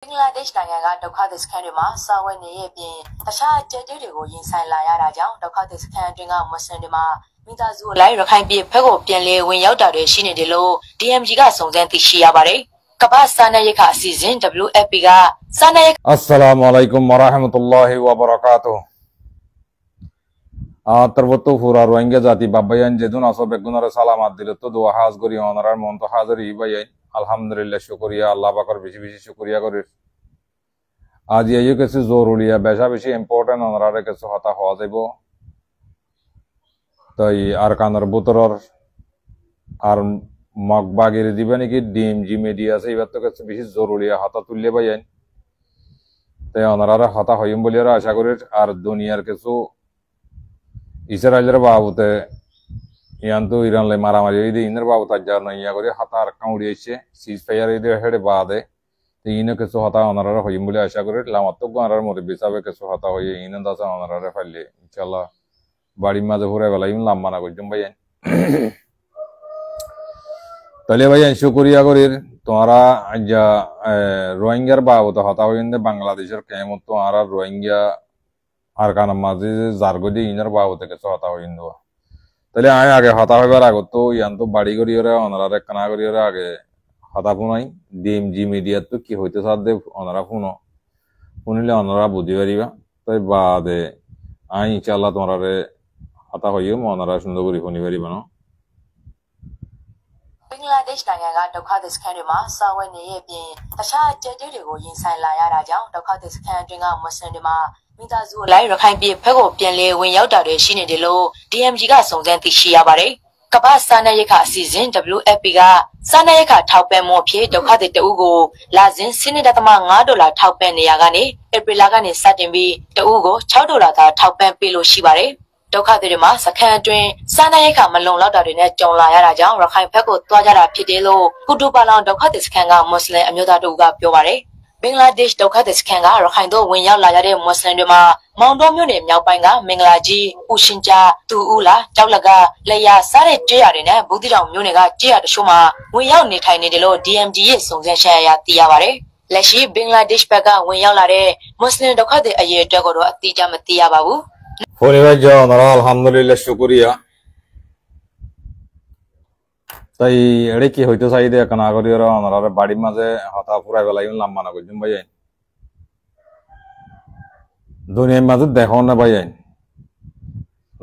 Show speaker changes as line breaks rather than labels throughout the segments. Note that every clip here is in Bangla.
Bangladesh နိုင်ငံကဒုက္ခသည်စခန်းတွေမှာစာဝတ်နေရေးအပြင်တခြားအကျပ်တဲတွေကိုရင်ဆိုင်လာရတာကြောင့်ဒုက္ခသည်စခန်းအတွင်းကမွတ်စလင်တွေမှာမိသားစုလိုက်ရခိုင်ပြည်ဖက်ကိုပြန်လည်ဝင်ရောက်တာတွေရှိနေတယ်လို့ DMG ကစုံစမ်းသိရှိရပါတယ်။ကမ္ဘာစားနပ်ရိက္ခာအစီအစဉ် WFP ကစားနပ်ရိက္ခာ
Assalamu alaikum wa rahmatullahi wa barakatuh. Tarvotu fura Rohingya jati babayan jedun asobe gunar salamat diletto dua haz gori onarar monto hazari ibayen alhamdulillah shukriya Allah bakar bishi shukriya gorir aaj ye kesu zoruliya besha bishi important onarar kesu hata howa jaibo tai arkanar butoror ar মগবাগের দিবেন কি ডিএমজি মিডিয়া আছে এবার তো কিছু বেশি জরুরি হাতা তুললে বাইন তাই ওনারা হাতা হইম বলি আশা করি আর দুনিয়ার কিছু ইসরায়েলের বাবুতে ইয়ান তো ইরান লাই মারামারি হইতে ইনের বাবু তার যার না ইয়া করে হাতা আর কাউড়িয়েছে সিজ ফায়ার হইতে হেডে বাদে তো ইনে কিছু হাতা ওনারা হইম বলে আশা করি লামাত গানার মধ্যে বিসাবে কিছু হাতা হইয়ে ইনে দাসা ওনারা ফাইলে ইনশাআল্লাহ বাড়ির মাঝে ঘুরে বেলা ইম লাম্মানা করজম বাইন তাহলে ভাইয়া শুকরিয়া করির তোমরা যা রোহিঙ্গার বাবদ হতা হইন্দে বাংলাদেশের কেমত তোমরা রোহিঙ্গা আর কান মাঝে জারগদি ইনার বাবদ কিছু হতা হইন্দ তাহলে আমি আগে হতা হইবার আগে তো ইয়ান তো বাড়ি করিওরে ওনারা কানা করিওরে আগে হতা ফুনাই ডিএমজি মিডিয়া তো কি হইতে সাথে ওনারা শুনিলে ওনারা বুঝি পারিবা তাই বাদে আমি ইনশাআল্লাহ তোমরা হতা হইও ওনারা সুন্দর করে শুনি পারিবা না
Bangladesh နိုင်ငံကဒုက္ခသည်စခန်းတွေမှာစာဝတ်နေရေးအပြင်တခြားအကျပ်တဲတွေကိုရင်ဆိုင်လာရတာကြောင့်ဒုက္ခသည်စခန်းအတွင်းကမွတ်စလင်တွေမှာမိသားစုလိုက်ရခိုင်ပြည်ဖက်ကိုပြန်လည်ဝင်ရောက်တာတွေရှိနေတယ်လို့ DMG ကစုံစမ်းသိရှိရပါတယ်။ကမ္ဘာစားနပ်ရိက္ခာအစီအစဉ် WFP ကစားနပ်ရိက္ခာထောက်ပံ့မှုအဖြစ်ဒုက္ခသည်တဦးကိုလာစဉ်$10.5ထောက်ပံ့နေရကနေဧပြီလကနေစတင်ပြီးတဦးကို$6သာထောက်ပံ့ပေးလို့ရှိပါတယ်။ဒုက္ခသည်တွေမှာစခန်းအတွင်းစားနပ်ရိက္ခာမလုံလောက်တာတွေနဲ့ကြုံလာရတာကြောင့်ရခိုင်ဘက်ကိုသွားကြတာဖြစ်တယ်လို့ကုတူပါလောင်ဒုက္ခသည်စခန်းကမွတ်စလင်အမျိုးသားတို့ကပြောပါတယ်။ဘင်္ဂလားဒေ့ရှ်ဒုက္ခသည်စခန်းကရခိုင်တို့ဝင်ရောက်လာရတဲ့မွတ်စလင်တွေမှာမောင်တော်မြို့နယ်မြောက်ပိုင်းကမင်္ဂလာကြီး၊ဦးရှင်ကြား၊တူဦးလာ၊ကြောက်လက၊လျာစားတဲ့ကျေးရွာတွေနဲ့ဘူးတီတောင်မြို့နယ်ကကျေးရွာတချို့မှာဝင်ရောက်နေထိုင်နေတယ်လို့ DMG ရဲ့စုံစမ်းချက်အရသိရပါတယ်။လက်ရှိဘင်္ဂလားဒေ့ရှ်ဘက်ကဝင်ရောက်လာတဲ့မွတ်စလင်ဒုက္ခသည်အရေးအတွက်ကတော့အတိအကျမသိရပါဘူး။
Foniva jawnara alhamdulillah shukriya tai ere ki hoito saide kana goriora onara badi maje hata purai belai lammana kojum bayen duniyar maje dekhon na bayen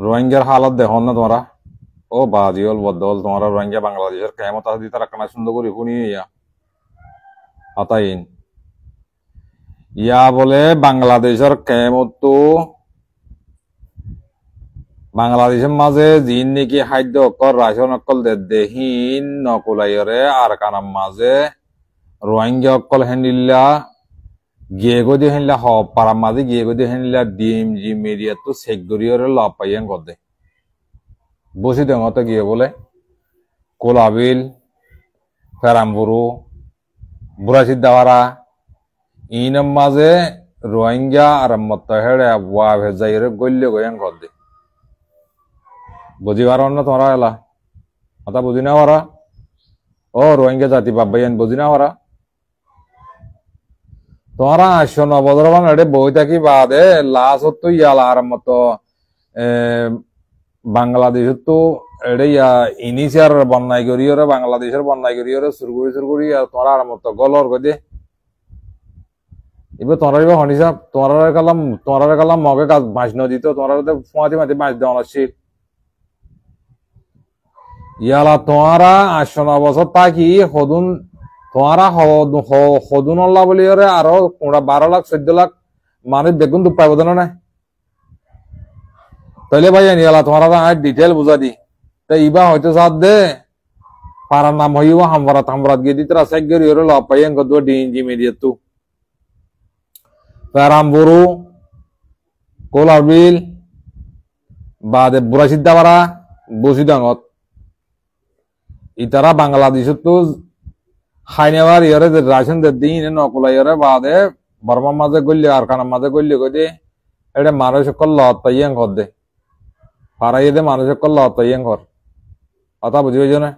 rohingya halat dekhon na tomara o badiol bodol tomara rohingya bangladesher kemot adi tara kana sundo kori huni ya hatain ya bole bangladesher kemot to বাংলাদেশের মাঝে জিন নাকি খাদ্য অকল রাশন অকল দেহীন নকুলাইরে আর কানাম মাঝে রোহিঙ্গা অকল হেনিল্লা গিয়ে গদি হেনিল্লা হ পারাম মাঝে গিয়ে গদি হেনিল্লা ডিএমজি মিডিয়া তো সেগরিয়রে লাভ পাইয়েন গদে বসি দেঙতে গিয়ে বলে কোলাবিল ফেরামবুরু বুড়াসিদ্দাওয়ারা ইনম মাঝে রোহিঙ্গা আর মত্তহেড়ে ওয়া ভেজাইরে গল্য গয়েন গদে বুঝি পারো না তোমরা এলা কথা বুঝি না ওরা ও রোহিঙ্গা জাতি বাবাইন বুঝি না ওরা তোমরা আসো নবদ্রবান এডে বই থাকি বাদে লাশ তো ইয়ালা আর মতো বাংলাদেশ তো এডে ইয়া ইনিশিয়ার বন্যায় করিওরে বাংলাদেশের বন্যায় করিওরে সুরগুড়ি আর তোমরা আর মতো গলর গদে এবার তোমরা এবার হনিসা তোমরা কালাম মগে কাজ মাছ নদী তো তোমরা ফুয়াতি মাতি মাছ দেওয়া শীত ইয়ালা তোমরা 8 বছর থাকি হদুন তোমরা হদুন আল্লাহ বলি আরো 12 লাখ 14 লাখ মানুষ বেগুন তো পাইব না তাহলে ভাই ইয়ালা তোমরা ডিটেল বুঝা দি তাই ইবা হয়তো সাথ দে পারার নাম হইব হামরাত গিয়ে দিতরা সেগরি ওর লাভ পাইয়েন কত ডিএনজি মিডিয়া তো পেরামবুরু কোলাবিল বাদে বুড়াসিদ্দাওয়ারা বসিদাঙ্গত ইতারা বাংলাদেশ তো খাইনেবার ইয়ারে রাশন দিন নকুলা ইয়ারে বাদে বর্মা মাঝে গল্লি আর কানার মাঝে গল্লি কইতে এটা মানুষ সকল লতাইয়েন ঘর দে পারাইয়ে দে মানুষ সকল লতাইয়েন ঘর কথা বুঝি পাইছো না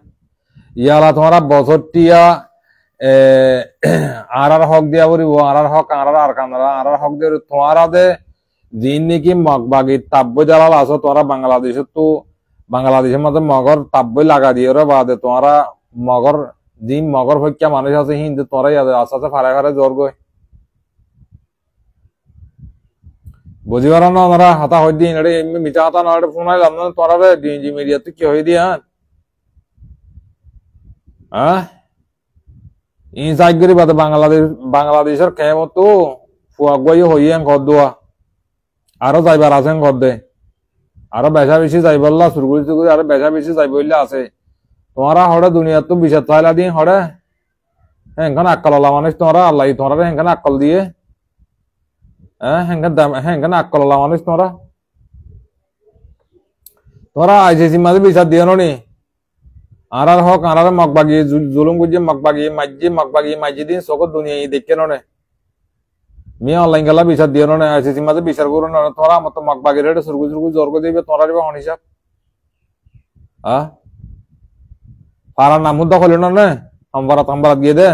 ইয়ালা তোমরা বছরটিয়া আর হক দিয়া বলিব আর হক আর কানারা আর হক দিয়ে তোমারা দে দিন নাকি মগবাগি তাব্য জ্বালাল আছো তোমরা বাংলাদেশের তো বাংলাদেশের মধ্যে মগর তাব্য লাগা দিয়ে রে বাদে তোমরা মগর দিন মগর হইকা মানুষ আছে হিন্দু তোমরা আস্তে আস্তে ফারে ফারে জোর গই বুঝিবার না ওনারা হাতা হই দিন এটা মিঠা হাতা না ফোন আইলাম না তোমরা ডিএনজি মিডিয়াতে কি হই দিয়া হ্যাঁ ই সাইগরি বাদে বাংলাদেশের কেমত তো ফুয়াগই হইয়েন ঘর দোয়া আরো যাইবার আছেন ঘর দে আরো বেশা বেশি যাইবল্লা সুরগুড়ি সুরগুড়ি আরো বেশা বেশি যাইবল্লা আছে তোমরা হড়ে দুনিয়া তো বিষয় থাইলা দিন হড়ে হেঙ্খান আক্কাল মানুষ তোমরা আল্লাহ তোমরা হেঙ্খান আক্কাল দিয়ে হ্যাঁ হেঙ্খান আক্কাল মানুষ তোমরা আইসিসি মাঝে বিচার দিয়ে নি আর হক আর মগবাগি জুলুম গুজি মগবাগি মাঝি দিন সকল দুনিয়া দেখে নে মিয়া অনলাইন গেলা বিচার দিয়ে নে আইসিসি মাঝে বিচার করো না তোরা মতো মগবাগি রেটে সুরগু সুরগু জোর করে দিবে তোরা দিবে হিসাব হ্যাঁ পাড়ার নাম দখল না সম্বারাত গিয়ে দে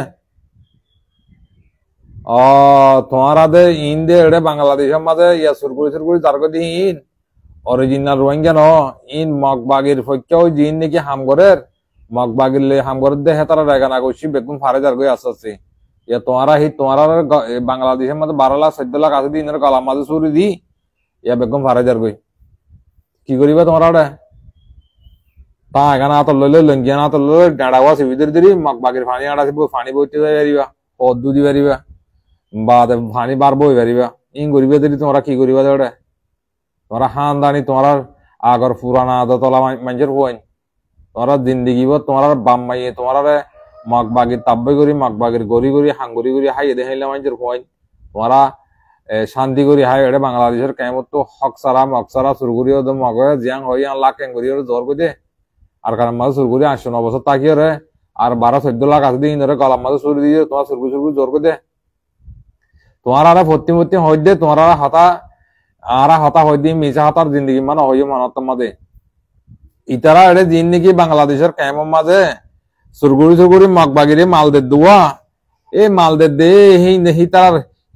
তোমারা দে ইন দে এড়ে বাংলাদেশের মাঝে ইয়া সুরগুড়ি যার করে ইন অরিজিনাল রোহিঙ্গা ন ইন মগবাগির ফৈক্যা ওই জিন নাকি হামগরের মগবাগিরলে হামগরের দে হেতারা রেগানা করছি বেগুন ফারে যার গই আসছে ইয়া তোমারা বাংলাদেশের মধ্যে 12 লাখ 14 লাখ আছে দিনের গলার মাঝে চুরি দি ইয়া বেগুন ফারে যার গই কি করিবা তোমরা ওটা তা এখানে আত লইলে লঙ্গিয়া না তো লইলে ডাঁড়াওয়া সিবিদের দিদি মগবাগির ফানি আড়া ফানি বইতে যাই পারিবা পদ্দু দি পারিবা বা ফানি বার বই পারিবা ইন করিবা দিদি তোমরা কি করিবা ওটা তোমরা হানদানি তোমরা আগর পুরানা আদতলা মানুষের হইন তোমরা জিন্দিগি তোমরা বাম মাইয়ে তোমরা মগবাগির তাব্বই করি মগবাগির গড়ি গড়ি হাঙ্গুরি গড়ি হাই দেখাইলে মানুষের হইন তোমরা শান্তি করি হাই এটা বাংলাদেশের কেমত তো হকসারা মকসারা সুরগুড়ি মগ জিয়াং হই লাখ কেঙ্গুরি জ্বর করে দে আর কারণ মাঝে সুরগুড়ি 8-9 বছর তাকিয়ে রে আর 12-14 লাখ আছে দিন ধরে গলার মাঝে সুরি দিয়ে তোমার সুরগু জ্বর করে দে তোমার আর ভর্তি হই দে তোমার হতা হই দি মিশা হতার জিন্দগি মানে হই মানত মাঝে ইতারা এড়ে দিন নাকি বাংলাদেশের কেমন মাঝে সুরগুড়ি মগবাগিরে মালদের দোয়া এই মালদের দে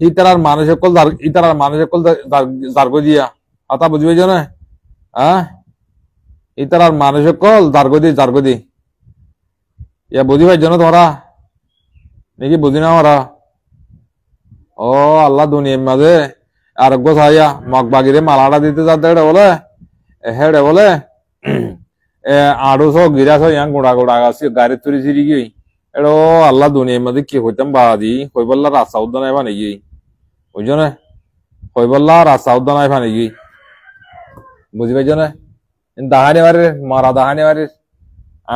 হিতারার মানুষ সকল ইতারার মানুষ সকল জার্গো দিয়া হতা বুঝবে না হ্যাঁ ইতারার মানুষ সকল জার্গো দি ইয়া বুঝি পাইছ না তোমরা নাকি বুঝি না ওরা ও আল্লাহ দুনিয়ার মাঝে আরোগ্য ছাইয়া মগবাগিরে মালাটা দিতে যাতে হেড়ে বলে আড়ুশো গিরাশো ইয়াং গোড়া গাছি গাড়ি তুরি চিরি গিয়ে এড়ো আল্লাহ দুনিয়ার মধ্যে কি হইতাম বাদি হইবল্লা রাস্তা উদ্যান আইবা নাকি বুঝছো না হইবল্লা রাস্তা উদ্যান আইবা নাকি বুঝি পাইছ না দাহানি বাড়ির মারা দাহানি বাড়ির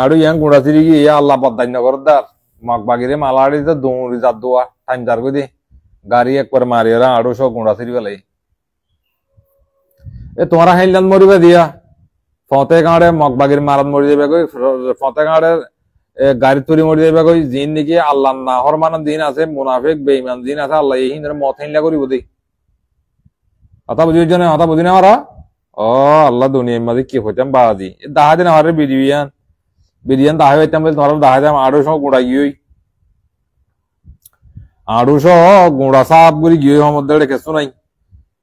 আড়ু ইয়াং গোড়া চিরি গিয়ে আল্লাহ বদান্য করদার মগবাগিরে মালাড়ি তো দৌড়ি যার দোয়া টাইম যার গদি গাড়ি একবার মারিয়া আড়ুশো গোড়া চিরি পেলাই এ তোমরা হাইলান মরিবে দিয়া ফতে গাঁড়ে মগবাগির মারাত মরি যাবে কই ফতে গাঁড়ে গাড়ি তুরি মরি যাবে কই জিন নাকি আল্লাহ না হরমান দিন আছে মুনাফিক বেঈমান দিন আছে আল্লাহ এই হিন্দরে মত হিনলা করিব দেই কথা বুঝিছ না কথা বুঝি না ওরা ও আল্লাহ দুনিয়ার মাঝে কি হইতাম বাদি দাহা দিন আমার বিরিয়ান দাহা হইতাম বলে ধরো দাহা দাম 800 গোড়া গিয়ে 800 গোড়া সাপ করে গিয়ে মধ্যে রেখেছো নাই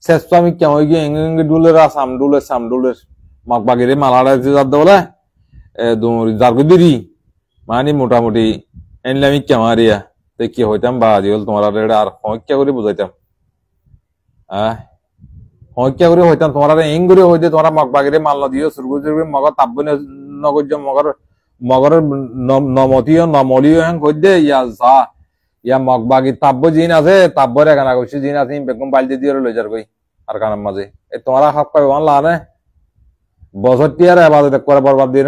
শেষ তো আমি কেমন গিয়ে এঙ্গে ডুলের সামডুলের মগবাগিরে মালাড়া যাতে বলে যারগো দিদি মানে মোটামুটি এনলে আমি কেমারিয়া তো কি হইতাম বাজি হল তোমার আর হত্যা করে বুঝাইতাম হত্যা করে হইতাম তোমার এং করে হইতে তোমরা মগবাগিরে মাল দিও সুরগুজুর মগর তাব্য নগর মগর নমতীয় নমলীয় হ্যাং কই দে ইয়া মগবাগি তাব্য জিন আছে তাব্যর এখানে কইছি জিন আছে বেগম বালদি দিয়ে লই যার কই আর কানার মাঝে এ তোমরা হক পাই বানলা না বছর টিয়ার আবাদত করে বরবাদ দিয়ে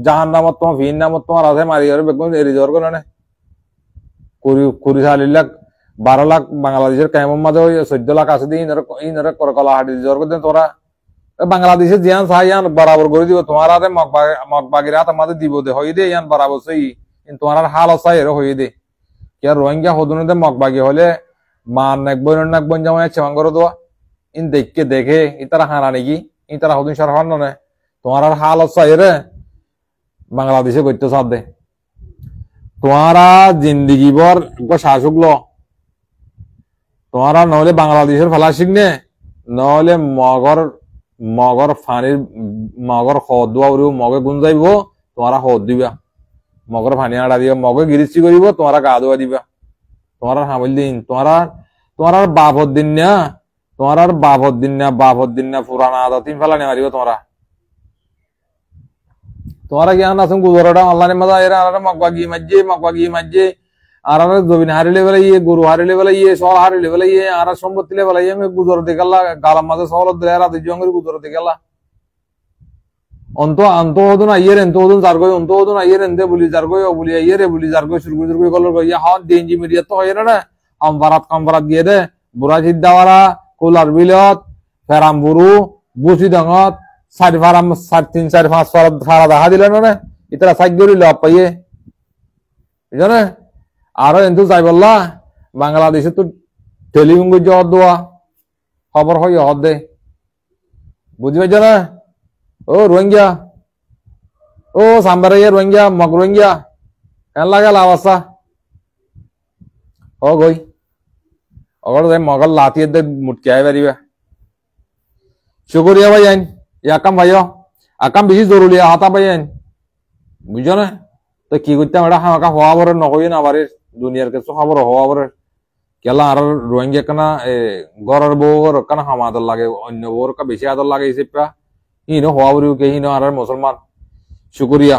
জাহান নামত তোমার ভিন নামত তোমার আছে মারি আর বেগুন রিজর করে না কুড়ি 12 লাখ বাংলাদেশের কেমন মাঝে ওই 14 লাখ আছে দিয়ে ইনরে কলা হাটি রিজর করে তোরা বাংলাদেশের জিয়ান সাইয়ান বরাবর করে দিব তোমার হাতে মগবাগির হাতে মাঝে দিব দে হই দে ইয়ান বরাবর সেই তোমার হাল অসাই এর হই দে কে রোহিঙ্গা হদুনতে মগবাগি হলে মান নাকবন জামাই চেমান করে দেওয়া ইন দেখে ইতারা হানা নাকি ইতারা হদিন সরহান না তোমার আর হাল আছে রে বাংলাদেশে করতে সাথ দে তোমারা জিন্দিগি ভর শাসক লো তোমারা নহলে বাংলাদেশের ফেলা শিখনে নহলে মগর ফানির মগর হদ দোয়া মগে গুণ যাইব তোমারা হদ দিবা মগর ফানি আড়া দিবা মগে গিরিচি করিব তোমারা গা ধোয়া দিবা তোমার হামিল দিন তোমার বাপর দিন না বাপর দিন না পুরানা আদত ফেলানি মারিব তোমারা জ্ঞান আছেন গুজরাটা অনলাইনে মজা এরা আর মকবা গিয়ে মাঝে আর জমিন হারিলে বেলাইয়ে গরু হারিলে বেলাইয়ে সল হারিলে বেলাইয়ে আর সম্পত্তি লে বেলাইয়ে গুজর দেখাল্লা গালাম মাঝে সহলত দিলে রাতে জঙ্গের গুজর দেখাল্লা অন্ত হদুন আইয়ের এন্ত হদুন যার গই অন্ত হদুন আইয়ের এনতে বলি যার গই বলি আইয়ের বলি যার গই সুরগুই কলর গইয়া হাত ডিএনজি মিডিয়া তো হয় না কামপারাত গিয়ে দে বুড়া সিদ্ধাওয়ারা কুলার বিলত ফেরাম বুরু বুসি ডঙত 4-5 ফারা দেখা দিলে না ইতারা সাইড গড়ি লব পাইয়ে বুঝছো আরো এন্তু যাই বললা বাংলাদেশে তো টেলিভিশন জবাব দেওয়া খবর হয় হদ দে বুঝি পাইছ না ও রোহিঙ্গা ও সাম্বারাইয়া রোহিঙ্গা মগ রোহিঙ্গা কেন লাগে অবস্থা ও গই অগর মগল লাতিয়ে দে মুটকে আই পারিবা শুকরিয়া ভাই আইন আকাম ভাইও আকাম বেশি জরুরি হাতা ভাই আইন বুঝছো না তো কি করতাম এটা হামাকা হওয়া বড় নকই না বাড়ির দুনিয়ার কিছু খবর হওয়া বড় কেলা আর রোহিঙ্গা কানা গড়ের বউর কানা হামাদর লাগে অন্য বউর কা বেশি আদর লাগে এই সেপা হিনো হওয়া বড় কে হিনো আর মুসলমান শুকরিয়া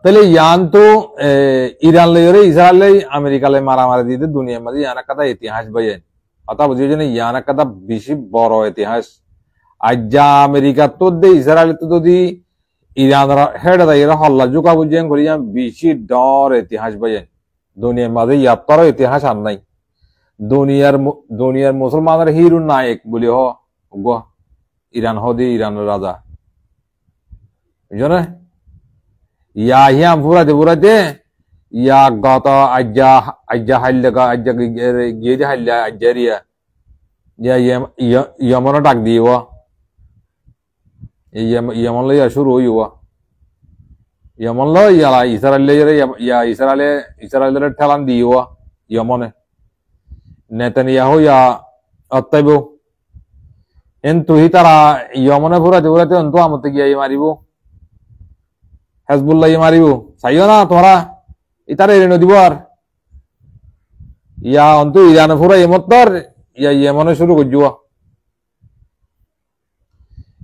তাহলে ইয়ান তো ইরান লইরে ইসরায়েল আমেরিকা লে মারামারি দিতে দুনিয়ার মাঝে ইয়ান একটা ইতিহাস বাইন কথা বুঝিয়ে জানি ইয়ান একটা বেশি বড় ইতিহাস আজ্জা আমেরিকা তো দে ইসরায়েল তো যদি ইরান হেড দাইরা হল্লা জুকা বুঝেন করি বেশি ডর ইতিহাস বাইন দুনিয়ার মাঝে ইয়াত্তর ইতিহাস আর নাই দুনিয়ার মুসলমানের হিরো নায়ক বলি হ ইরান হদি ইরানের রাজা বুঝছো না ইয়া হিয়াম ফুরাতে ইয়া গত আজ্জা হাইল্লা আজ্জা গিয়ে হাইল্লা আজ্জারিয়া ইয়মন ডাক দিব ইয়মন লইয়া শুরু হইব ইয়মন লো ইয়ালা ইসরায়েলের ঠেলান দিব ইয়মনে নেতানিয়াহু ইয়া অত্যাইব কিন্তু তারা ইয়মনে ফুরাতে অন্তু আমতে গিয়ে মারিব হেজবুল্লাহ মারিব চাইও না তোমরা ইতারে এড়ে দিব আর ইয়া অন্তু ইরান ফুরা এমত্তর ইয়া ইয়েমনে শুরু করব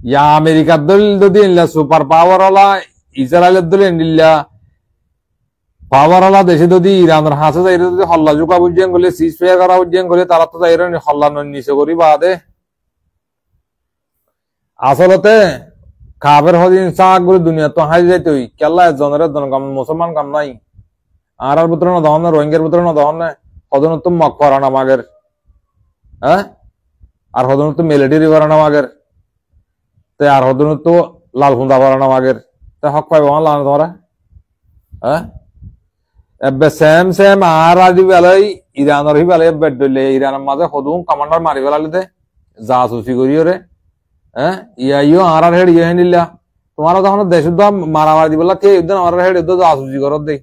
ইয়া আমেরিকার দল যদি ইনলা সুপার পাওয়ার ওলা ইসরায়েলের দল ইনলা পাওয়ার ওলা দেশে যদি ইরানের হাসে যাই যদি হল্লা জুকা বুঝেন গলে সিজ ফায়ার করা বুঝেন গলে তারা তো যাই হল্লা নিচে করি বাদে আসলতে কাবের হদিন চাকরি দুনিয়া তো হাই যাইতে কেল্লা জনের কাম মুসলমান কাম নাই আর ভিতরে না দহন রোহিঙ্গার ভিতরে না দহন হদন তো মক করানা মাগের হ্যাঁ আর হদন তো মিলিটারি করানা মাগের তে আর হদন তো লাল খুন্দা করানা মাগের তে হক পাইব লাল তোমরা হ্যাঁ এবে সেম আর আদি বেলাই ইরানের হি বেলাই বেড দলে ইরানের মাঝে হদুন কমান্ডার মারি বেলালে দে জাসুসি করিও রে হ্যাঁ ইয়ো আর হেড ইয়ে নিলা তোমার তখন দেশের দাম মারামারি দিবলা তে একদিন আমার হেড একদম জাসুসি করর দে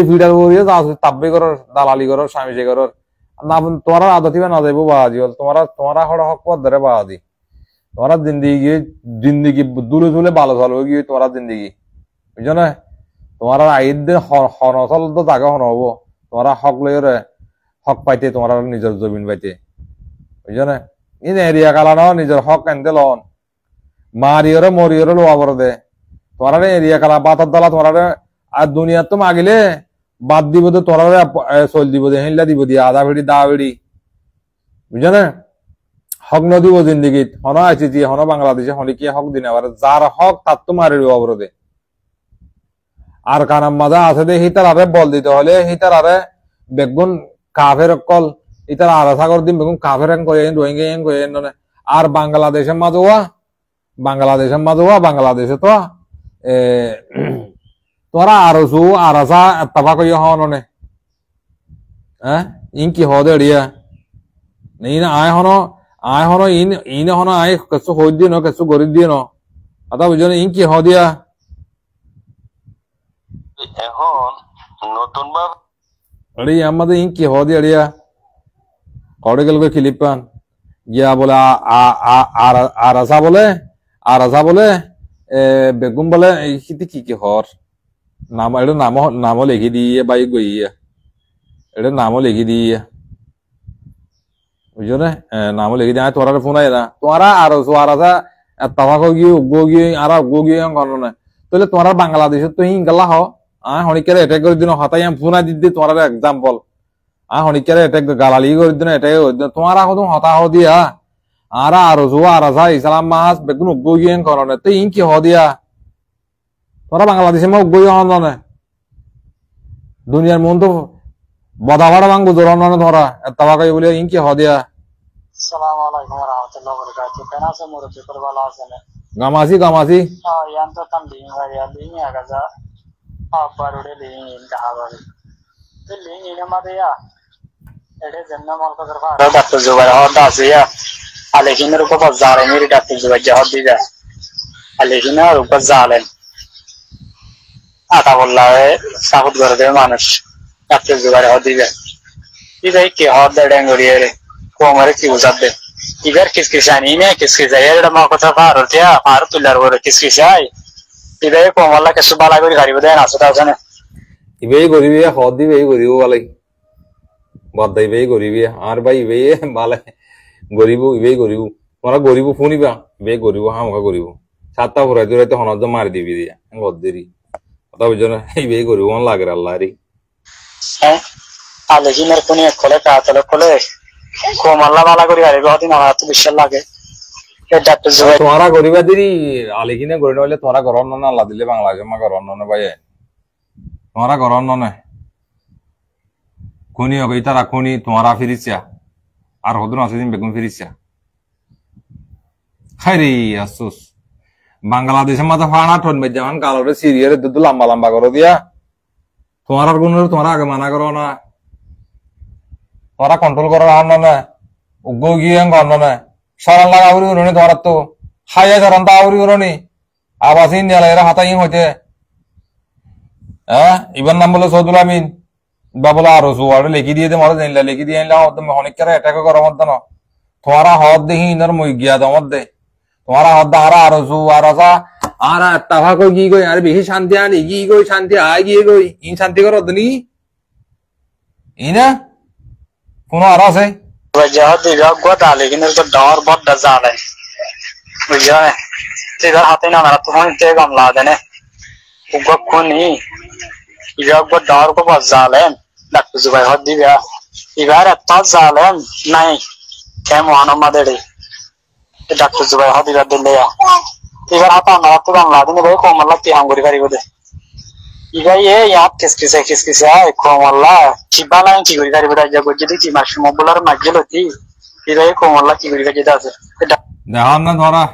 ফিডার করিয়ে জাসুসি তাব্বে করর দালালি করর স্বামীসে করর না তোমার আদতি না যাইব বাজি তোমারা হড় হক পদ ধরে বাজি তোমার জিন্দিগি দূরে ভালো চলবে গিয়ে তোমার জিন্দিগি বুঝছো না তোমার আইদ হনচল তো জায়গা হন হবো তোমার হক লইরে হক পাইতে তোমার নিজের জমিন পাইতে বুঝছো না ইন এরিয়া কালানো নিজের হক এনতে লন মারিয়রে মরিয়রে লোয়া বড় দে তোমার এরিয়া কালা বাতার দালা তোমার আর দুনিয়া তো মাগিলে বাদ দিব তো তোরা চল দিব দে হিল্লা দিব দিয়ে আধা ভিড়ি দা ভিড়ি বুঝছো না হক নদীব জিন্দিগিত হন আইসি হন বাংলাদেশে হলে কি হক দিন আবার যার হক তার তো মারি অবরোধে আর কানাম মাজা আছে দে হিতার আরে বল দিতে হলে হিতার আরে বেগুন কাফের কল ইতার আরা সাগর দিন বেগুন কাফের রোহিঙ্গা আর বাংলাদেশের বাংলাদেশে তো তোরা আরসু আরাসা তাবা কই হননে হ্যাঁ ইন কি হদে এড়িয়া নেই না আয় হনো ইন হনো আয় কিছু হই দিয়ে ন কিছু গরি দিয়ে ন আতা বুঝো ইন কি হদিয়া
এখন নতুন বাপ
अरे আমাদের ইন কি হদি আড়িয়া কড়ে গেল ক্লিপান গিয়া বলে আরাসা বলে বেগুন বলে এই কি কি হর নাম এটা নামও লিখি দিয়ে বাই গইয়া এটা নামও লিখি দিয়ে বুঝছো না নামও লিখি দিয়ে তোরা ফোন আয় না তোরা আরাসা তাওয়া গিয়ে আর গিয়ে গণ না তাহলে তোরা বাংলাদেশে তো হিংগালা হ হনিকারে এটাক করে দিন হতাই ফোনা দিদি তোমার এক্সাম্পল হনিকারে এটাক গালালি করে দিন এটাই তোমার এখন হতা হ দিয়া আর আরাসা ইসলাম মাস বেগুন গিয়ে করনে তো ইন কি হ দিয়া তোরা বাংলাদেশে মা গিয়ে হন না দুনিয়ার মন তো বদা ভাড়া ভাঙবো জোরান ধরা তাওয়া বলে ইন কি হ দিয়া
আসসালামু আলাইকুম ওয়া রাহমাতুল্লাহি ওয়া বারাকাতুহু কেন আছে মুরব্বি করে ভালো আছেন
গামাসি
ইয়ান তো তাম লিং হয় ya লিং আগাজা পারুড়ে লিং ইন কাহাবারি তো লিং ইন মাদে ya এডে জন্না মাল কর ফারা ডাক্তার জুবাইর হদা আছে ya আলেকিনের উপর বাজারে মেরি ডাক্তার জুবাইর জহর দিদা আলেকিনের উপর জালেন আতা বললাহে সাহুদ করে দে মানুষ ডাক্তার জুবাইর হদিবে ইদাই কি হদা ডেঙ্গরিয়ে রে কোমরে কি বুঝাবে ইদার কিসকিসানি নে কিসকিসাই এডা মা কথা ফারতিয়া ফার তুলার ওরে কিসকিসাই ইদাই কোমলা কেসু বালা করি গাড়ি বদে না সেটা জানে
ইবেই গরিবি হদ দিবে এই গরিব বালাই বাদ দাইবে গরিবি আর ভাই ইবে বালে গরিব ইবেই গরিব তোরা গরিব ফোনিবা ইবে গরিব হামকা গরিব সাতটা ফুরাই দুরাইতে হনজ মারি দিবি দিয়া গদ্দেরি কথা বুঝছো না ইবে গরিব মন লাগে আল্লাহ রে
হ্যাঁ আলেকিনের কোনি খোলে কাতলে খোলে কোমলা বালা করি গাড়ি বদি না তো বিশাল লাগে এ ডাক্তার জুবাইর
তোরা গরিবা দিরি আলেকিনে গরি নইলে তোরা গরন না আল্লাহ দিলে বাংলাদেশে মা গরন না ভাই তোরা গরন না কোনি ওই তারা কোনি তোরা ফিরিছা আর হদুন আছে দিন বেগুন ফিরিছা খাইরে আফসোস বাংলাদেশের মাথা ফানা ঠন মে যেমন কালোরে সিরিয়ারে দুধ লম্বা লম্বা করে দিয়া তোমার গুণ তোমরা আগে মানা করো না তোরা কন্ট্রোল করো না উগ্র গিয়ে গণ না সরাল লাগা উড়ি উড়নি তোমার তো খাইয়া সরন তা উড়ি উড়নি আবাসিন নিয়ালা এরা হাতাই হইতে হ্যাঁ ইবার নাম বলে সৌদুল আমিন বা বলে আরো সুয়ারে লিখি দিয়ে দে মারা জানিলা লিখি দিয়ে আনলা অনেক করে অ্যাটাক করার মধ্যে না তোমারা হদ দেখি ইনার মই গিয়া দমত দে তোমারা হদ হারা আরো সু আরসা আর তাভা কই কি কই আর বেশি শান্তি আনি কি কই শান্তি আই গিয়ে কই ইন শান্তি করো দনি ইনা কোন আর আছে
জহর দিবা গোটা আলেকিনের তো ডর বড় জালে বুঝছো না তেরা হাতে না না তো হন তে গামলা দেনে উগো কোনি ইরাক ডর কো জালেন ডাক্তার জুবাইর হদ দিবা এবার এত জালেন নাই কেমন আমাদের ডাক্তার জুবাইর হদ দিবা দিলে এবার হাতে না তো গামলা দেনে ভাই কোমলা কি হাঙ্গুরি পারি বদে ইগাই এ ইয়াত কিসকিসা কোমলা কিবালা কি করি পারি বদে যাব যদি কি মাস মোবলার মাজলতি ইগাই কোমলা কি করি যেটা আছে
দেখান না ধরা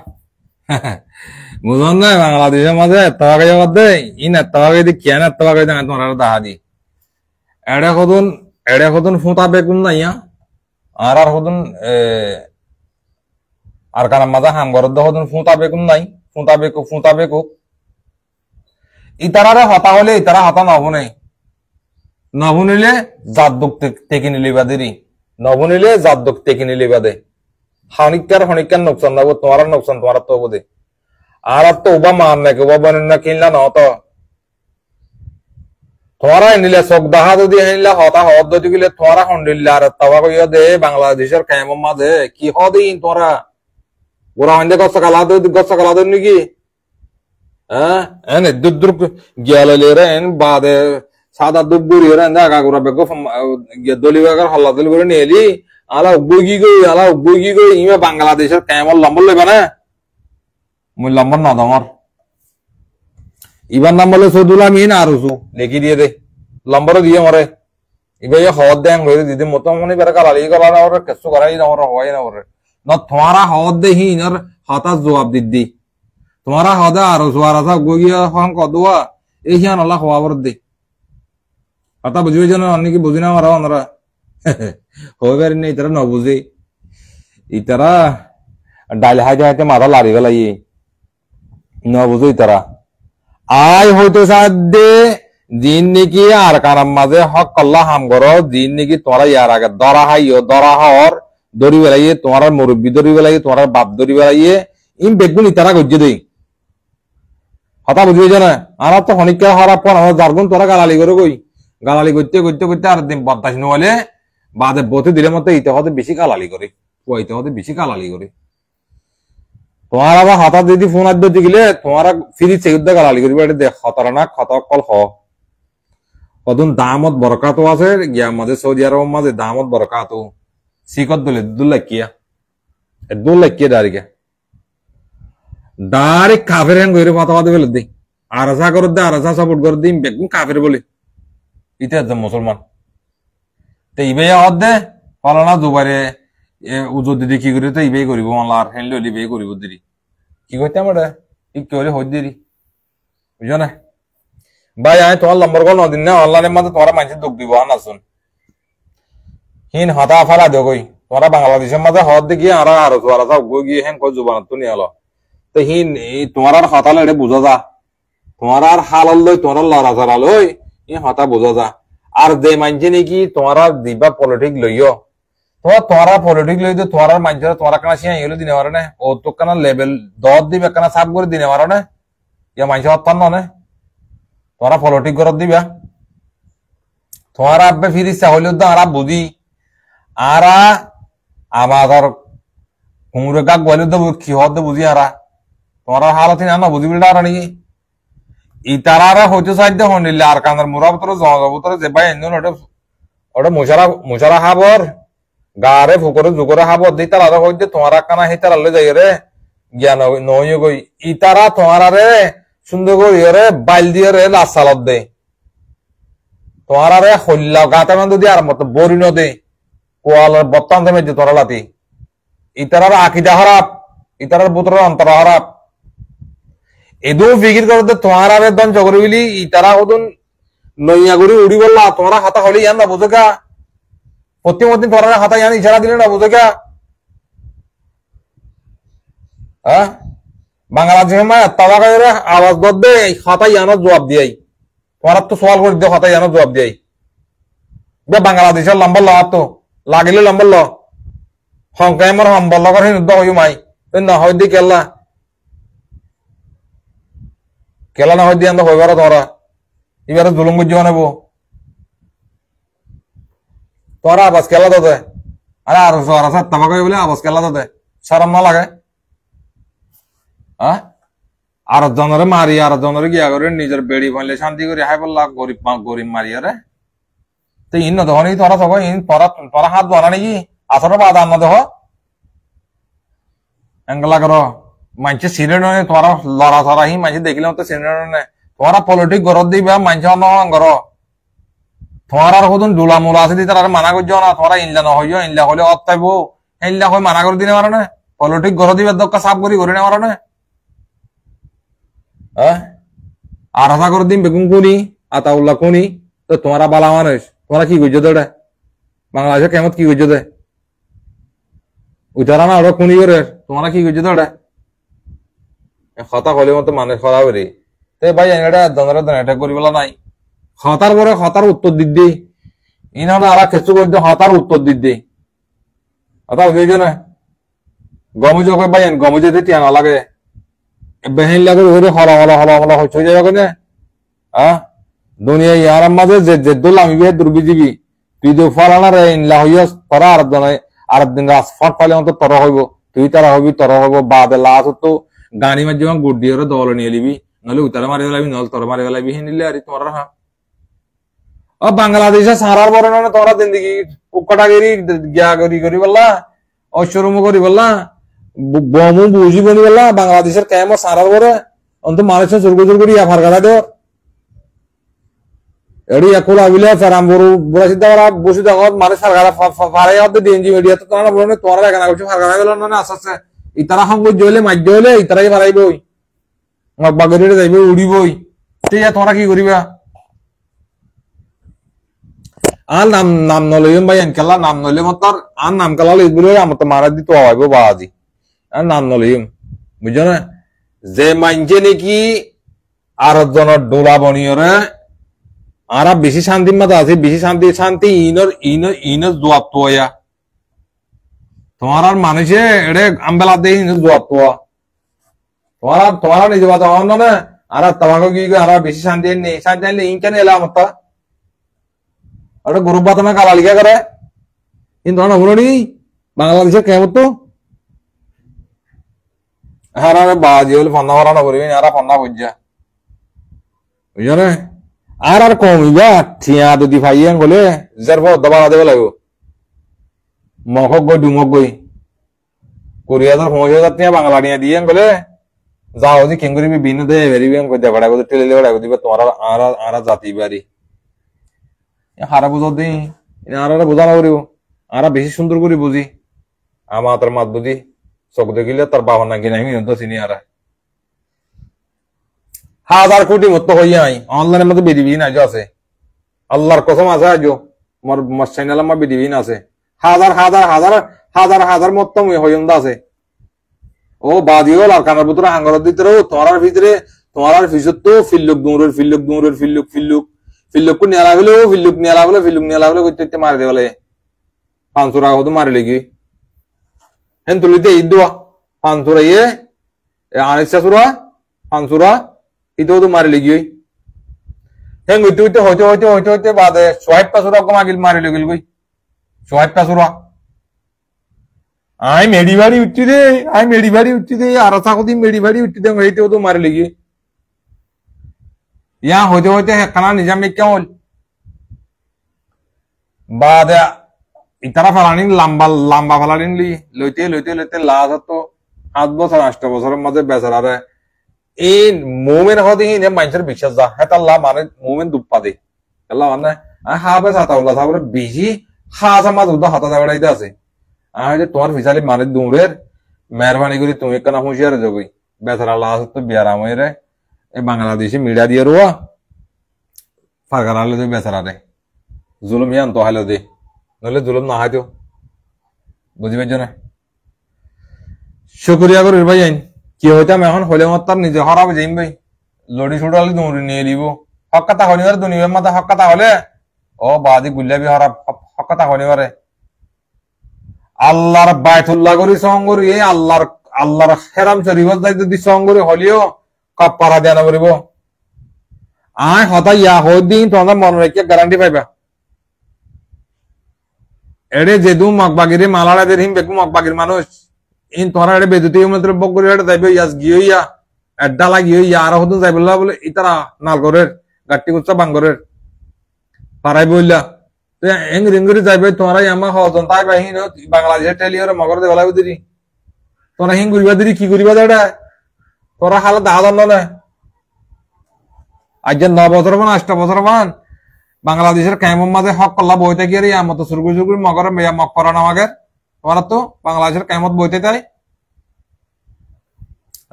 বুঝন না বাংলাদেশের মাঝে এতবাগে জবাব দে ইন এতবাগে দি কেন এতবাগে জানা তোমার দেখা দি এড়ে কদন ফুটা বেগুন না ইয়া আর আর কারণ মাঝে হাম গরদ কদন ফুটা বেগুন নাই ফুটা বেকু ইতারারে হতা হলে ইতারা হতা নবুনিলে জাত দুঃখ টেকে নিলে বাদেরি নবুনিলে জাত দুঃখ টেকে নিলে বাদে হনিকার নোকসান না তোমার নোকসান তোমার তো বোধে আর তো ওবা মান নাকি ওবা বানেন না কিনলা ন তো তোরা নিলে চোখ দেখা যদি আনিলা হতা হদ যদি গেলে তোরা হন্ডিল্লা আর তাওয়া কইয়া দে বাংলাদেশের কায়েম মাঝে কি হদিন তোরা গোড়া হইলে গছ কালা দে নাকি হ্যাঁ এনে দুদ্র গিয়ালে রে এন বাদে সাদা দুগুরি রে না গাগুরা বেগো দলি বাগার হল্লা দলি করে নিলি আলা উগুগি গই ইমে বাংলাদেশের কায়েম লম্বর লইবা না মুই লম্বর না তোমার ইবার নাম বলে সৌদুল আমিন আরসু লিখি দিয়ে দে লম্বর দিয়ে মরে ইবে হদ দেন হয়ে দিদি মতো মনে বের কালালি গলা না ওর কিছু করাই না ওর হয় না ওর না তোমারা হদ দেহি ইনার হতাশ জবাব দিদি তোমারা হদা আরসু আরসা গিয়া হন কদুয়া এই হিয়ান আল্লাহ খবর দে কথা বুঝবে যেন অনেকে বুঝি না মারা ওনারা হয়ে পারি না ইতারা নবুঝে ইতারা ডাইল হাইতে মাথা লাড়ি গেলাই নবুঝে ইতারা আয় হইতে সাধ্যে দিন নাকি আর কারাম মাঝে হক কল্লা হাম করো দিন নাকি তোমরা ইয়ার আগে দরা হওয়ার দড়ি বেলাইয়ে তোমার মুরব্বী দড়ি বেলাইয়ে তোমার বাপ দড়ি বেলাইয়ে ইম বেগুন ইতারা গজ্জে দেই হতা বুঝিয়ে না আমার তো হনিকা হরা পর আমার জারগুন তোরা গালালি করে কই গালালি করতে করতে করতে আর দিন বদাস নহলে বাদে বতে দিলে মতো ইতে হতে বেশি গালালি করে কইতে হতে বেশি গালালি করে তোমার আবার হতা যদি ফোন আদ দিলে তোমার ফিরি চেউদ্দা গালালি করবে এটা দেখ হতারা না খতা কল হ কদন দামত বরকাত আছে গিয়া মাঝে সৌদি আরব মাঝে দামত বরকাত সিকত দলে দুল্লাকিয়া ডারিকে ডাইরেক্ট কাফের হ্যান করে কথা কথা বলে দিই আরাসা করে দে আরাসা সাপোর্ট করে দিই বেগুন কাফের বলে ইতে মুসলমান তো ইবে হদ দে ফলানা দুবারে উজোর দিদি কি করি তো ইবে করিব আল্লাহর হ্যান্ড লইলে ইবে করিব দিদি কি করতে আমরা ই করে হই দিদি বুঝো না ভাই আমি তোমার নম্বর কল নদিন না অনলাইনের মধ্যে তোমার মানুষের দুঃখ দিব না শুন হিন হতা ফালা দেও কই তোমরা বাংলাদেশের মধ্যে হদ দেখি আর আরো আরাসা গিয়ে হ্যান কই জুবানত তো নিয়ে আলো তো হিন তোমার আর হতা লড়ে বুঝা যা তোমার আর হালাল লই তোমার লড়া চড়া লই ই হতা বুঝা যা আর দে মানছে নাকি তোমার দিবা পলিটিক লইও তোমার পলিটিক লই তো তোমার মানছে তোমার কানা সিয়া এগুলো দিনে পারে না ও তো কানা লেভেল 10 দিবে কানা সাফ করে দিনে পারো না ইয়া মানছে হত্যান না তোমরা পলিটিক করত দিবা তোমার আব্বে ফিরিসা হইলে তো আর বুঝি আর আমাদের কুমুরে গাক বলে তো কি হতে বুঝি আর তোমার হালত না বুঝি বিলটা আর নাকি ইতারা হইতে সাহায্য হনিলে আর কানার মুরাবতর জমাবতর যে ভাই এমন ওটা মুশারা হাবর গারে ফুকরে জুগরে হাবর দি তারা হইতে তোমার কানা হে তারা যাই রে জ্ঞান নই গই ইতারা তোমার রে সুন্দর করি রে বাইল দিয়ে রে লাশ সালত দে তোমার রে হল্লা গাতে মান যদি আর মত বরি ন দে কোয়ালার বত্তান দেমে যে তোরা লাতি ইতারার আকিদা খারাপ ইতারার বুতরের অন্তর খারাপ এদু ফিকির করতে তোমার আরে দন চকরি বিলি ইতারা হদুন নইয়া করি উড়ি বললা তোমার হাতা হলে ইয়ান না বুঝে কা প্রতিমদিন তোমার হাতা ইয়ান ইশারা দিলে না বুঝে কা হ্যাঁ বাংলাদেশের মা তাওয়া করে আওয়াজ দে হাতা ইয়ানোর জবাব দিয়াই তোমার তো সওয়াল করে দিও হাতা ইয়ানোর জবাব দিয়াই যে বাংলাদেশের লম্বর ল তো লাগিলে লম্বর ল হংকাই আমার সম্বল লগর হিন্দু হই মাই না হয় দি কেলা না হয় দিয়ে আমরা হইবার তোরা এবারে জুলুম বুঝিও নেব তোরা আবাস কেলা দে আরে আর তামাক বলে আবাস কেলা দে সারাম না লাগে আর জনরে মারি আর জনরে গিয়া করে নিজের বেড়ি ভাঙলে শান্তি করে হাই বললা গরিব মারি আরে তো ইন না দেখনি তোরা সবাই ইন তোরা হাত বানা নাকি আসরে বাদ আন না দেখ এঙ্গলা করো মানছে সিনে নয় তোমার লড়া ধরা হি মানছে দেখিলাম তো সিনে নয় তোমার পলিটিক গরত দিবা মানছে অন্য গর তোমার আর হতুন ডুলা মুলা আছে দি তার মানা করছো না তোমার ইনলা নহইও ইনলা হলে অত্যাইব ইনলা হয়ে মানা করে দিনে মারো না পলিটিক গরত দিবার দক্কা সাফ করে না মারো না আর আশা করে দিন বেগুন কোনি আতাউল্লাহ কোনি তো তোমারা বালা মানুষ তোমরা কি করছো তো এটা বাংলাদেশে কেমন কি করছো দে উঠারা না ওরা কোনি করে তোমরা কি করছো তো এটা কথা হলে মতো মানুষ কথা করি তো ভাই এটা এটা করি বলা নাই হতার পরে হতার উত্তর দিক দিই ইনহলে আর কিছু করতে হতার উত্তর দিক দিই কথা বুঝেছো না গমুজ ভাই গমুজে টিয়া না লাগে বেহিন লাগে ওরে হলা হলা হলা হলা হচ্ছে যাবে না দুনিয়া ইয়ার মাঝে যে দোল আমি বে দুর্বিজীবী তুই তো ফলানা রে ইনলা হইয়াস তোরা আর দিন রাস ফট পালে অন্ত তর হইব তুই তারা হবি তর হইব বাদে লাশ তো গানি মাঝে যখন গুড দিয়ে দল নিয়ে লিবি নহলে উতারে মারি গেলাবি নহলে তর মারি গেলাবি হে নিলে আর তোমরা হ্যাঁ বাংলাদেশে সারার বড় না তোমরা জিন্দগি উকটাগিরি গিয়া করি বললা অশ্বরম করি বললা বমু বুঝি বলি বললা বাংলাদেশের কেমন সারার বড় অন্ত মানুষের জোর করি আফার গাড়া দেও এড়ি একুল আবিলে ফেরাম বড় বড় সিদ্ধা বসে দেখো মানুষ ফারগাড়া ফারাই হতে ডিএনজি মিডিয়া তো তোমরা বলনে তোমরা এখানে কিছু ফারগাড়া গেল না আস্তে ইতারা সংগ জইলে মাজ্য হইলে ইতারাই ফারাইবই বাগেরিতে যাইবে উড়িবই ঠিক তোমরা কি করিবা আর নাম নলইম ভাই এনকেলা নাম নইলে মতর আর নাম কালা লইবলে আমার তো মারা দিতে হইব বাজি আর নাম নলইম বুঝছো না যে মানছে নাকি আর জনের ডোলা বনিয়রে আরা বেশি শান্তির মধ্যে আছে, বেশি শান্তি ইনর জবাব তো তোমার আর মানুষে এটা আমবেলা দিয়ে ইনর জবাব তো তোমার নিজে বাতা হন না আর তোমাকে কি আর বেশি শান্তি নেই, শান্তি নেই কেন এলাম তা ওটা গরু বাতামে কালা লিখা করে কিন্তু হলো বাংলাদেশে কেমন তো হ্যাঁ বাজি হলে ফন্না ভরানো করবি আর ফন্না বুঝা বুঝছো না আর কমিবা ঠিয়া যদি ভাইয়েন বলে যার পর দবা দেবে লাগবো মখক গই ডুমক গই 20,000-50,000 টিয়া বাংলা নিয়ে দিয়ে বলে যাও যে কেন করিবি বিন দে ভেরিবেন কই দেবড়া কই টেলে লেবড়া কই দিবে তোমার আর জাতি বাড়ি হারা বুঝো দিই আর বোঝানো করিব আর বেশি সুন্দর করে বুঝি আমার তার মাত বুঝি চোখ দেখিলে তার বাবা নাকি নাই তো চিনি আর 1,000 কোটি মতো হইয়া আই অনলাইনের মধ্যে বিডিবি না আছে আল্লাহর কসম আছে আজ মোর চ্যানেল আমার বিডিবি না আছে হাজার মতো হইন্দ আছে ও বাদিও আর কানার ভিতরে আঙ্গর ভিতরে তোমার ভিতরে তোমার ফিসত তো ফিল্লুক কো নিয়া লাগলো ফিল্লুক নিয়া লাগলো কইতে মারি দেবলে 500 টাকা হতো মারি লাগি হেন তুলিতে ইদুয়া 500 ইয়ে আনিসা সুরা 500 ইদো তো মারি লাগি হেন উইতে হইতে বাদে 60 টাকা মাগিল মারি লাগিল কই 60 টাকা আই মেডি বাড়ি উঠছি দে আর সাকদি মেডি বাড়ি উঠছি দে হইতে তো মারি লাগি ইয়া হইতে হেকানা নিজাম কেমন বাদে ইতারা ফালানি লম্বা ফালানি লইতে লাজ তো 7 বছর 8 বছরের মধ্যে বেচারারে এই মোমেন হদি নে মানুষের বিশ্বাস যা হেতাল্লাহ মানে মোমেন দুপ্পা দে আল্লাহ মানে হাবে সাতাউল্লাহ সাবরে বেশি হাসা মাছ উদা হাতা দাঁড়াইতে আছে আর যে তোমার ফিসালি মানে দূরের মেহরবানি করে তুমি কেন হুঁশিয়ার যাবি বেচারা লাজ তো বিয়ারাম হয়ে রে এই বাংলাদেশি মিডিয়া দিয়ে রোয়া ফারকার আলো দে বেচারারে জুলুম ইয়ান তো হালো দে নলে জুলুম না হাইতো বুঝিবে না শুকরিয়া করি ভাই আইন কি হইতাম এখন হলে মত তার নিজে হরাব যাইম ভাই লড়ি ছুটালে দৌড়ি নিয়ে নিব হক কথা হনিবার দুনিয়ার মাথা হক কথা হলে ও বাদি গুল্লাবি হরাব হক কথা হনিবারে আল্লাহর বাইতুল্লাহ করি সঙ্গরি এই আল্লাহর হেরাম শরীফত যাই যদি সঙ্গরি হলিও কাপ্পারা দেনা করিব আয় হতা ইয়া হদিন তোমার মনে রেখে গ্যারান্টি পাইবা এড়ে যেদু মগবাগিরে মালাড়া দেরিম বেকু মগবাগির মানুষ ইন তোরা এড়ে বেদুতি মাত্র বকরি এড়ে যাইবে ইয়াস গিয়া এড্ডা লাগিয়ে ইয়া আর হদুন যাইবলা বলে ইতারা নালগরের গাট্টি কুচ্চা বাঙ্গরের পারাই বইলা তো এং রিঙ্গরি যাইবে তোরা ইয়ামা হজন তাই বাহিন বাংলাদেশের টেলিয়র মগর দে বলাই দিরি তোরা হিং গুরিবা দিরি কি গুরিবা দেড়া তোরা হালত দাদন না আজ 9 বছর মান 8 বছর মান বাংলাদেশের কায়মম মাঝে হক কল্লা বইতে গিয়ে আমত সুরগুজুগুর মগর মেয়া মক করানো আমাদের তোমরা তো বাংলাদেশের কায়মত বইতে তাই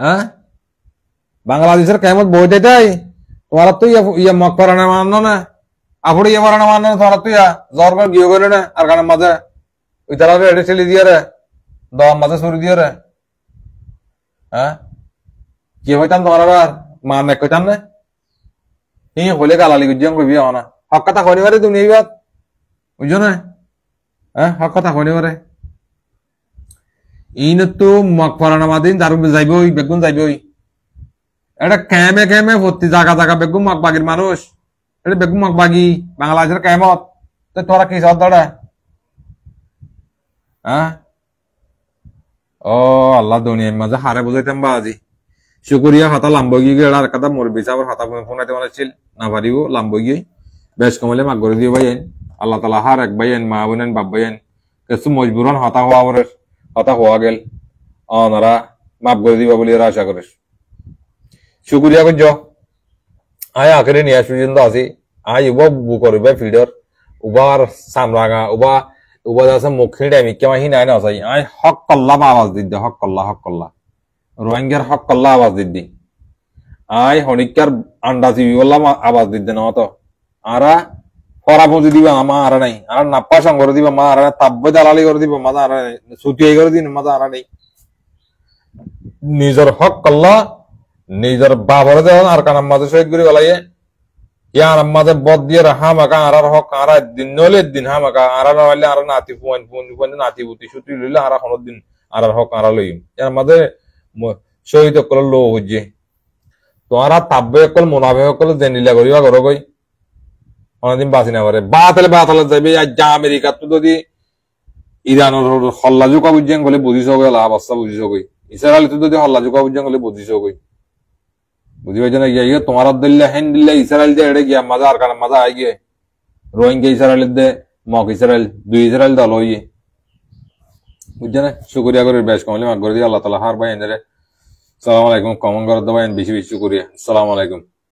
হ্যাঁ বাংলাদেশের কায়মত বইতে তাই তোমরা তো ইয়া মক করানো মানো না আপনি ইয়ে করানো মানো তোমরা তো ইয়া জ্বর করে গিয়ে গেলে না আর গানের মাঝে ওই তারা এড়ে ছেলে দিয়ে রে দম মাঝে সরি দিয়ে রে হ্যাঁ কি হইতাম তোমার আর মান এক কইতাম না এই হলে গালালি গুজিয়াম কইবি না হক কথা হনিবারে তুমি এইবার বুঝছো না হ্যাঁ হক কথা হনিবারে ইন তো মক পরানা মাদিন দারু যাইবে ওই বেগুন যাইবে ওই এটা ক্যামে ভর্তি জায়গা বেগুন মকবাগির মানুষ এটা বেগুন মকবাগি বাংলাদেশের কেমত তো তোরা কি সব দড়া হ্যাঁ ও আল্লাহ দুনিয়ার মাঝে হারে বুঝাইতাম বাজি শুকরিয়া হাতা লাম্বগি গিয়ে আর কথা মরবি আবার হাতা ফোনাইতে বানাচ্ছিল না পারিব লাম্বগি বেশ কমলে মাগ করে দিয়ে ভাইয়েন আল্লাহ তালা হার এক ভাইয়েন মা বোনেন বাপ ভাইয়েন কিছু মজবুরন হতা হওয়া গেল ওনারা মাপ করে দিবা বলে আশা করিস শুকরিয়া করছ আয় আখেরে নিয়ে পর্যন্ত আছি আয় উবা বু করবে ফিডর উবার সামরাঙা উবা আছে মুখে ডাইমি কেমন হি নাই না চাই আয় হক কল্লা আওয়াজ দিদ্দে হক কল্লা রোহিঙ্গার হক কল্লা আওয়াজ দিদ্দি আয় হনিকার আন্ডা চিবি বললাম আওয়াজ দিদ্দে না তো আরা ফরা পুঁজি দিবা মা আরা নাই আর নাপ্পা সঙ্গ করে দিবা মা আরা তাব্বে দালালি করে দিবা মা আরা নাই ছুটিয়ে করে দিন মা আরা নেই নিজের হক কল্লা নিজের বাবরে দেওয়া আর কানার মাঝে শহীদ করে গলাইয়ে ইয়ার আমাদের বদ দিয়ে হামাকা আরার হক আরা দিন নলে দিন হামাকা আরা নলে আরা নাতি পুন পুন পুন নাতি বুতি সুতি লইলে আরা কোন দিন আরার হক আরা লইম ইয়ার আমাদের শহীদ কল লো হইছে তো আরা তাব্বে কল মুনাফে কল জেনিলা করিবা করো কই অনেকদিন বাঁচি না পারে বাতালে যাবে যা আমেরিকা তো যদি ইরানের হল্লা জোকা বুঝছেন গলে বুঝিছ গই লাভ অবস্থা বুঝিছ গই ইসরায়েল তো যদি হল্লা জোকা বুঝছেন গলে বুঝিছ গই বুঝি পাইছ না গিয়া তোমার দিল্লা হেন দিল্লা ইসরায়েল যে এড়ে গিয়া মজা আর কারণ মজা আই গিয়ে রোহিঙ্গা ইসরায়েল দে মক ইসরায়েল দুই ইসরায়েল দল হইয়ে বুঝছে না শুক্রিয়া করে বেশ কমলে মাগ করে দিয়ে আল্লাহ তালা হার ভাই এনে সালাম আলাইকুম কমন করে দেবেন বেশি বেশি শুক্রিয়া আসসালামু আলাইকুম